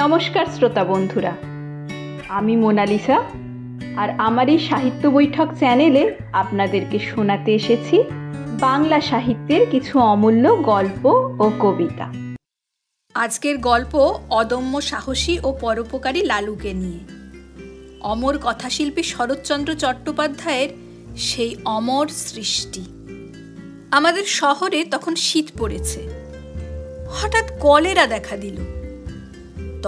নমস্কার শ্রোতা বন্ধুরা, আমি মোনালিসা আর আমার এই সাহিত্য বৈঠক চ্যানেলে আপনাদেরকে শোনাতে এসেছি বাংলা সাহিত্যের কিছু অমূল্য গল্প ও কবিতা। আজকের গল্প অদম্য সাহসী ও পরোপকারী লালুকে নিয়ে। অমর কথাশিল্পী শরৎচন্দ্র চট্টোপাধ্যায়ের সেই অমর সৃষ্টি। আমাদের শহরে তখন শীত পড়েছে, হঠাৎ কলেরা দেখা দিল।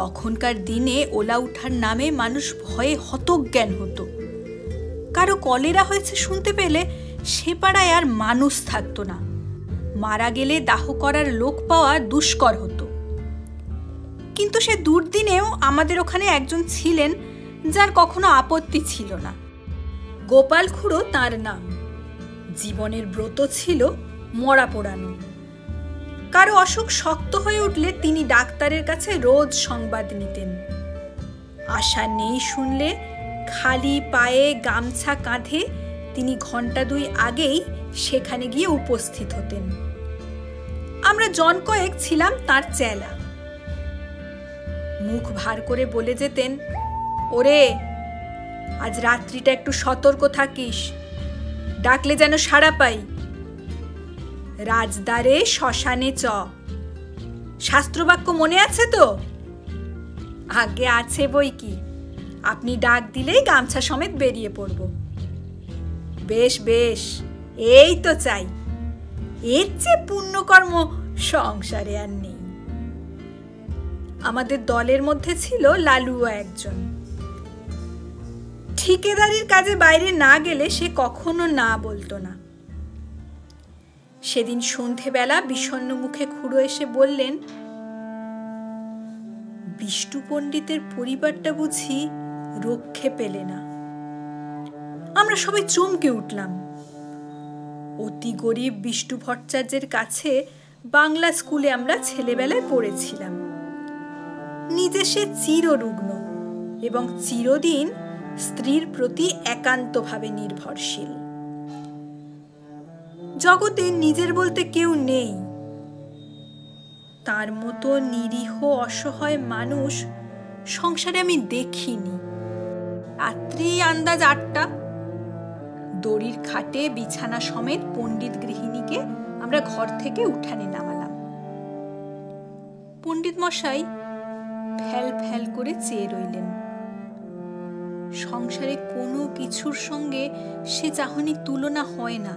তখনকার দিনে ওলা উঠার নামে মানুষ ভয়ে হতজ্ঞান হতো। কারো কলেরা হয়েছে শুনতে পেলে সে পাড়ায় আর মানুষ থাকতো না। মারা গেলে দাহ করার লোক পাওয়া দুষ্কর হতো। কিন্তু সে দুর্দিনেও আমাদের ওখানে একজন ছিলেন যার কখনো আপত্তি ছিল না। গোপাল খুড়ো তাঁর নাম। জীবনের ব্রত ছিল মরা পোড়ানো। কারো অসুখ শক্ত হয়ে উঠলে তিনি ডাক্তারের কাছে রোজ সংবাদ নিতেন। আশা নেই শুনলে খালি পায়ে গামছা কাঁধে তিনি ঘন্টা দুই আগেই সেখানে গিয়ে উপস্থিত হতেন। আমরা জন কয়েক ছিলাম তার চেলা। মুখ ভার করে বলে যেতেন, ওরে আজ রাত্রিটা একটু সতর্ক থাকিস, ডাকলে যেন সাড়া পাই। রাজদ্বারে শ্মশানে চ, শাস্ত্রবাক্য মনে আছে তো? আগে আছে বই কি, আপনি ডাক দিলেই গামছা সমেত বেরিয়ে পড়ব। বেশ বেশ, এই তো চাই। এর চেয়ে পুণ্যকর্ম সংসারে আর নেই। আমাদের দলের মধ্যে ছিল লালুও একজন। ঠিকাদারির কাজে বাইরে না গেলে সে কখনো না বলতো না। সেদিন সন্ধেবেলা বিষণ্ণ মুখে খুড়ো এসে বললেন, বিষ্টু পণ্ডিতের পরিবারটা বুঝি রক্ষে পেলে না। আমরা সবাই চমকে উঠলাম। অতি গরিব বিষ্টু ভট্টাচার্যের কাছে বাংলা স্কুলে আমরা ছেলেবেলায় পড়েছিলাম। নিজে সে চিররুগ্ন এবং চিরদিন স্ত্রীর প্রতি একান্তভাবে নির্ভরশীল। জগতে নিজের বলতে কেউ নেই। তার মতো নিরীহ অসহায় মানুষ সংসারে আমি দেখিনি। রাত্রি আন্দাজ 8টা। দড়ির খাটে বিছানা সমেত পণ্ডিত গৃহিণীকে আমরা ঘর থেকে উঠানে নামালাম। পণ্ডিত মশাই ফ্যাল ফ্যাল করে চেয়ে রইলেন। সংসারে কোনো কিছুর সঙ্গে সে চাহনির তুলনা হয় না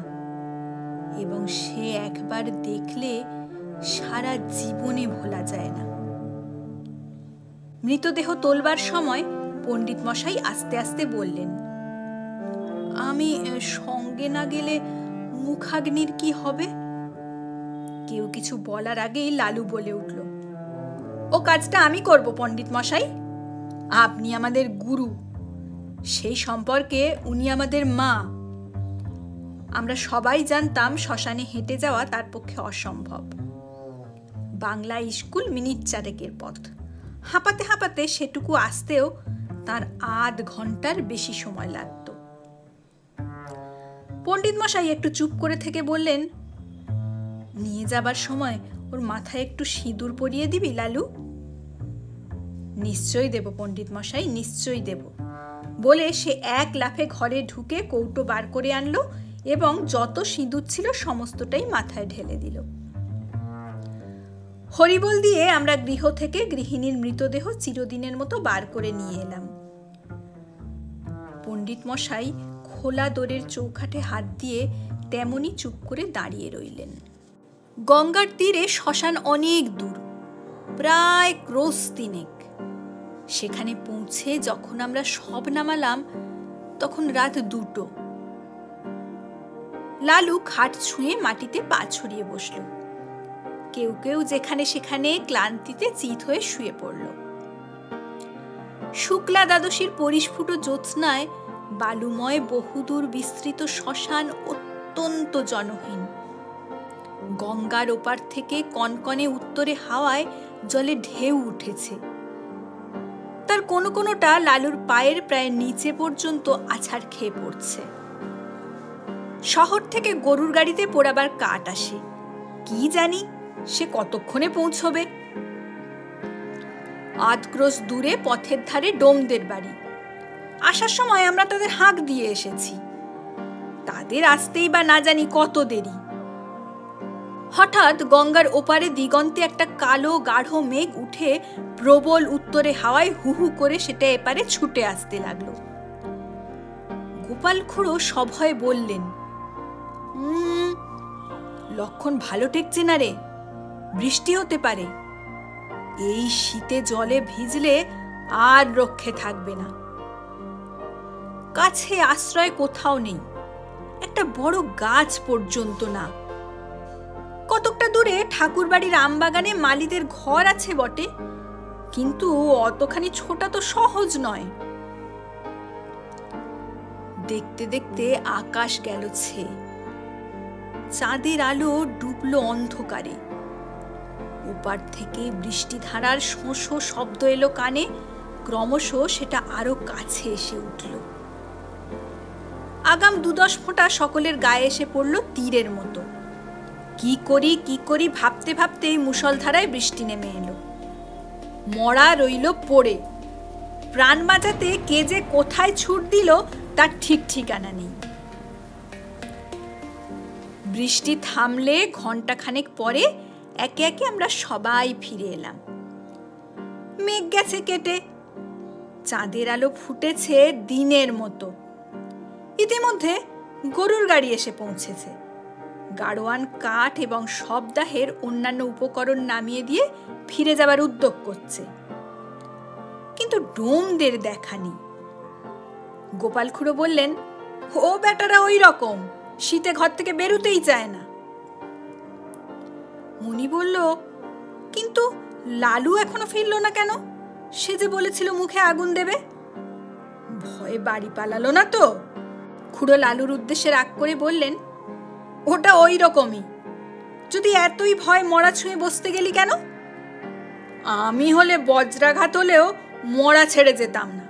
এবং সে একবার দেখলে সারা জীবনে ভোলা যায় না। মৃতদেহ তোলবার সময় পণ্ডিত মশাই আস্তে আস্তে বললেন, আমি সঙ্গে না গেলে মুখাগ্নির কি হবে? কেউ কিছু বলার আগেই লালু বলে উঠল, ও কাজটা আমি করব পণ্ডিত মশাই। আপনি আমাদের গুরু, সেই সম্পর্কে উনি আমাদের মা। আমরা সবাই জানতাম শ্মশানে হেঁটে যাওয়া তার পক্ষে অসম্ভব। বাংলা স্কুল মিনিট 4 পথ। হাঁপাতে হাঁপাতে সেটুকু আসতেও তার আধ ঘন্টার বেশি সময় লাগত। পণ্ডিত মশাই একটু চুপ করে থেকে বললেন, নিয়ে যাবার সময় ওর মাথায় একটু সিঁদুর পরিয়ে দিবি লালু? নিশ্চয়ই দেব পণ্ডিত মশাই, নিশ্চয়ই দেব বলে সে এক লাফে ঘরে ঢুকে কৌটো বার করে আনলো এবং যত সিঁদুর ছিল সমস্তটাই মাথায় ঢেলে দিল। হরিবোল দিয়ে আমরা গৃহ থেকে গৃহিণীর মৃতদেহ চিরদিনের মতো বার করে নিয়ে এলাম। পণ্ডিত মশাই খোলা দোরের চৌখাটে হাত দিয়ে তেমনি চুপ করে দাঁড়িয়ে রইলেন। গঙ্গার তীরে শ্মশান অনেক দূর, প্রায় ক্রোশ 3। সেখানে পৌঁছে যখন আমরা সব নামালাম তখন রাত 2টো। লালু খাট ছুঁয়ে মাটিতে পা ছড়িয়ে বসল। কেউ কেউ যেখানে সেখানে ক্লান্তিতে চিত হয়ে শুয়ে পড়ল। শুক্লা দ্বাদশীর পরিস্ফুট জ্যোৎস্নায় বালুময় বহুদূর বিস্তৃত শ্মশান অত্যন্ত জনহীন। গঙ্গার ওপার থেকে কনকনে উত্তরে হাওয়ায় জলে ঢেউ উঠেছে। তার কোনো কোনোটা লালুর পায়ের প্রায় নিচে পর্যন্ত আছাড় খেয়ে পড়ছে। শহর থেকে গরুর গাড়িতে পোড়াবার কাঠ আসে, কি জানি সে কতক্ষণে পৌঁছবে। 8 ক্রোশ দূরে পথের ধারে ডোমদের বাড়ি। আসার সময় আমরা তাদের হাঁক দিয়ে এসেছি। তাদের আসতেই বা না জানি কত দেরি। হঠাৎ গঙ্গার ওপারে দিগন্তে একটা কালো গাঢ় মেঘ উঠে প্রবল উত্তরে হাওয়ায় হু হু করে সেটা এপারে ছুটে আসতে লাগলো। গোপাল খুড়ো সভয়ে বললেন, লক্ষণ ভালো ঠেকছে না রে, বৃষ্টি হতে পারে। এই শীতে জলে ভিজলে আর রক্ষে থাকবে না। কাছে আশ্রয় কোথাও নেই, একটা বড় গাছ পর্যন্ত না। কতকটা দূরে ঠাকুর বাড়ির আমবাগানে মালিদের ঘর আছে বটে, কিন্তু অতখানি ছোটা তো সহজ নয়। দেখতে দেখতে আকাশ গেল ছেয়ে, চাঁদের আলো ডুবলো অন্ধকারে। ওপার থেকে বৃষ্টি ধারার শোঁ শোঁ শব্দ এলো কানে, ক্রমশ সেটা আরো কাছে এসে উঠল। আগাম 2-10 ফোঁটা সকলের গায়ে এসে পড়ল তীরের মতো। কি করি ভাবতে ভাবতেই মুষলধারায় বৃষ্টি নেমে এলো। মরা রইল পড়ে। প্রাণ বাঁচাতে কে যে কোথায় ছুট দিল তার ঠিক ঠিকানা নেই। বৃষ্টি থামলে ঘন্টাখানেক পরে একে একে আমরা সবাই ফিরে এলাম। মেঘ গেছে কেটে, চাঁদের আলো ফুটেছে দিনের মতো। ইতিমধ্যে গরুর গাড়ি এসে পৌঁছেছে। গাড়োয়ান কাঠ এবং শবদাহের অন্যান্য উপকরণ নামিয়ে দিয়ে ফিরে যাবার উদ্যোগ করছে, কিন্তু ডোমদের দেখা নেই। গোপাল খুড়ো বললেন, ও বেটারা ওই রকম, শীতে ঘর থেকে বেরোতেই চায় না। মুনি বলল, কিন্তু লালু এখনো ফিরল না কেন? সে যে বলেছিল মুখে আগুন দেবে। ভয়ে বাড়ি পালালো না তো? খুড়ো লালুর উদ্দেশ্যে রাগ করে বললেন, ওটা ওই রকমই। যদি এতই ভয় মরা ছুঁয়ে বসতে গেলি কেন? আমি হলে বজ্রাঘাত হলেও মরা ছেড়ে যেতাম না।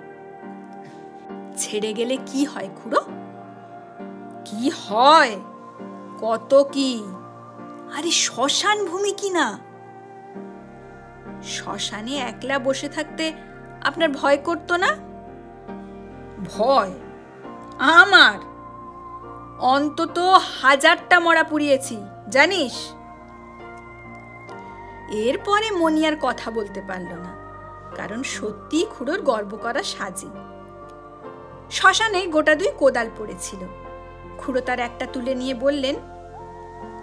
ছেড়ে গেলে কি হয় খুড়ো? কি হয়? কত কি। আরে শ্মশান ভূমি কিনা। শ্মশানে একলা বসে থাকতে আপনার ভয় করতো না? ভয় আমার? অন্তত 1000টা মরা পুড়িয়েছি, জানিস? এরপরে মনি আর কথা বলতে পারল না, কারণ সত্যি খুড়োর গর্ব করা সাজি। শ্মশানে গোটা 2 কোদাল পড়েছিল। খুড়ো তার একটা তুলে নিয়ে বললেন,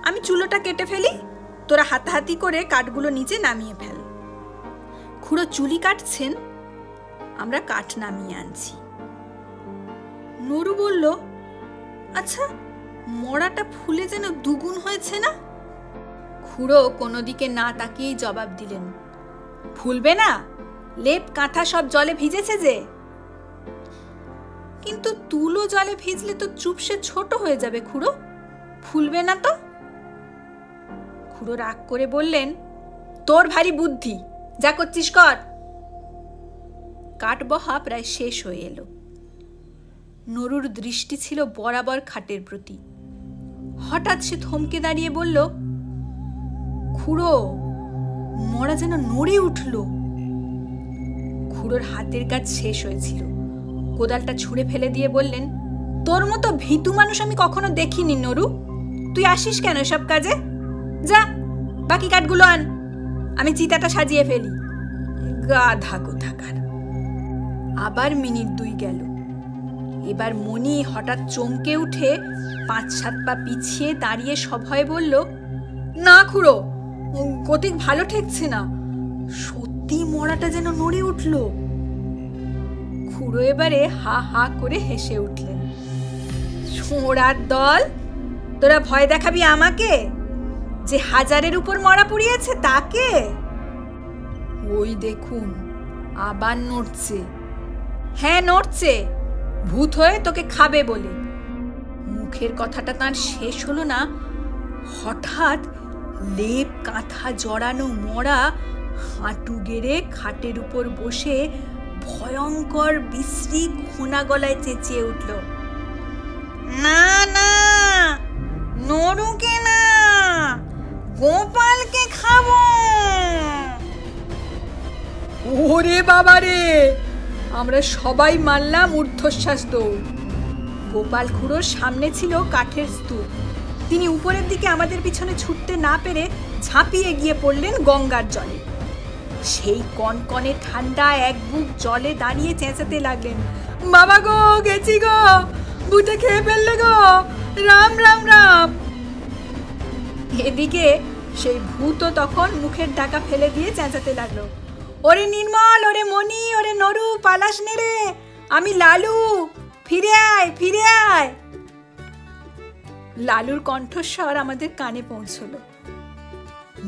আমি চুলোটা কেটে ফেলি, তোরা হাতাহাতি করে কাঠগুলো নিচে নামিয়ে ফেল। খুড়ো চুলি কাটছেন, আমরা কাঠ নামিয়ে আনছি। নরু বলল, আচ্ছা, মরাটা ফুলে যেন দুগুণ হয়েছে না? খুড়ো কোনো দিকে না তাকিয়েই জবাব দিলেন, ফুলবে না? লেপ কাঁথা সব জলে ভিজেছে যে। কিন্তু তুলো জলে ভিজলে তো চুপসে ছোট হয়ে যাবে খুড়ো, ফুলবে না তো? খুড়ো রাগ করে বললেন, তোর ভারী বুদ্ধি, যা করছিস কর। কাঠ বহা প্রায় শেষ হয়ে এলো। নরুর দৃষ্টি ছিল বরাবর খাটের প্রতি। হঠাৎ সে থমকে দাঁড়িয়ে বলল, খুড়ো, মরা যেন নড়ে উঠল। খুড়োর হাতের কাজ শেষ হয়েছিল। কোদালটা ছুঁড়ে ফেলে দিয়ে বললেন, তোর মতো ভীতু মানুষ আমি কখনো দেখিনি নরু। তুই আসিস কেন এসব কাজে? যা, বাকি কাঠগুলো আন, আমি চিতাটা সাজিয়ে ফেলি। গাধা কোথাকার। আবার মিনিট 2 গেল। এবার মনি হঠাৎ চমকে উঠে 5-7 পা পিছিয়ে দাঁড়িয়ে সভয়ে বলল, না খুড়ো, গতিক ভালো ঠেকছে না, সত্যি মরাটা যেন নড়ে উঠল। খুড়ো এবারে হা হা করে হেসে উঠলেন। ছোঁড়ার দল, তোরা ভয় দেখাবি আমাকে, যে 1000-এর উপর মরা পুড়িয়েছে তাকে? ওই দেখুন, আবার নড়ছে। হ্যাঁ, নড়ছে, ভূত হয়ে তোকে খাবে বলে। মুখের কথাটা তার শেষ হলো না, হঠাৎ লেপ কাঁথা জড়ানো মরা হাঁটু গেড়ে খাটের উপর বসে ভয়ঙ্কর বিশ্রী ঘোনা গলায় চেঁচিয়ে উঠল, না না, নরুকে না, গোপালকে খাবো। ওরে বাবা রে, আমরা সবাই মারলাম ঊর্ধ্বশ্বাস দৌড়। গোপাল খুড়োর সামনে ছিল কাঠের স্তূপ। তিনি উপরের দিকে আমাদের পিছনে ছুটতে না পেরে ঝাঁপিয়ে গিয়ে পড়লেন গঙ্গার জলে। সেই কনকনে ঠান্ডা এক বুক জলে দাঁড়িয়ে চেঁচাতে লাগলেন, বাবা গো, গেছি গো, ভূতে খেয়ে ফেললে গো, রাম রাম রাম। এদিকে সেই ভূতও তখন মুখের ঢাকা ফেলে দিয়ে চেঁচাতে লাগলো, ওরে নির্মল, ওরে মণি, ওরে নরু, পালাস নে রে, আমি লালু, ফিরে আয়, ফিরে আয়। লালুর কণ্ঠস্বর আমাদের কানে পৌঁছলো।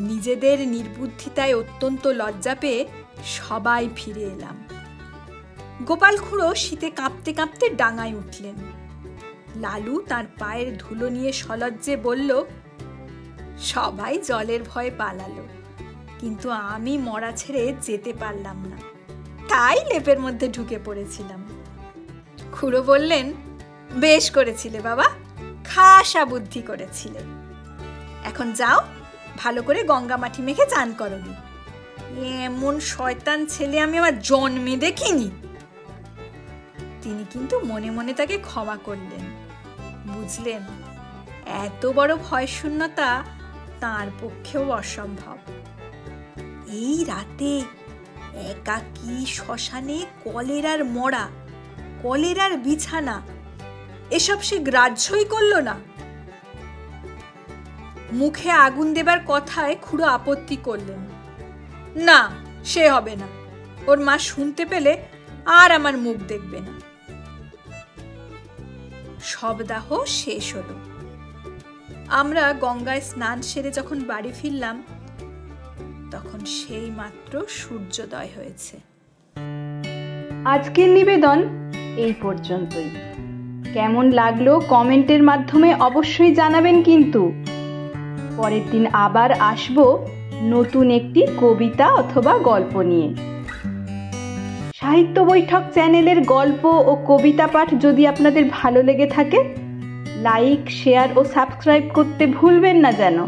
নিজেদের নির্বুদ্ধিতায় অত্যন্ত লজ্জা পেয়ে সবাই ফিরে এলাম। গোপাল খুড়ো শীতে কাঁপতে কাঁপতে ডাঙায় উঠলেন। লালু তার পায়ের ধুলো নিয়ে সলজ্জে বলল, সবাই জলের ভয়ে পালালো, কিন্তু আমি মরা ছেড়ে যেতে পারলাম না, তাই লেপের মধ্যে ঢুকে পড়েছিলাম। খুড়ো বললেন, বেশ করেছিলে বাবা, খাসা বুদ্ধি করেছিলে। এখন যাও, ভালো করে গঙ্গা মাটি মেখে চান করনি। এমন শয়তান ছেলে আমি আমার জন্মে দেখিনি। তিনি কিন্তু মনে মনে তাকে ক্ষমা করলেন। বুঝলেন, এত বড় ভয় শূন্যতা তাঁর পক্ষেও অসম্ভব। এই রাতে একাকী শ্মশানে কলেরার মরা, কলেরার বিছানা, এসব সে গ্রাহ্যই করল না। মুখে আগুন দেবার কথায় খুড়ো আপত্তি করলেন, না, সে হবে না, ওর মা শুনতে পেলে আর আমার মুখ দেখবে না। শবদাহ শেষ হলো। আমরা গঙ্গায় স্নান সেরে যখন বাড়ি ফিরলাম, তখন সেই মাত্র সূর্যোদয় হয়েছে। আজকের নিবেদন এই পর্যন্তই। কেমন লাগলো কমেন্টের মাধ্যমে অবশ্যই জানাবেন কিন্তু। পরের দিন আবার আসব নতুন একটি কবিতা অথবা গল্প নিয়ে। সাহিত্য বৈঠক চ্যানেলের গল্প ও কবিতা পাঠ যদি আপনাদের ভালো লেগে থাকে, লাইক, শেয়ার ও সাবস্ক্রাইব করতে ভুলবেন না যেন।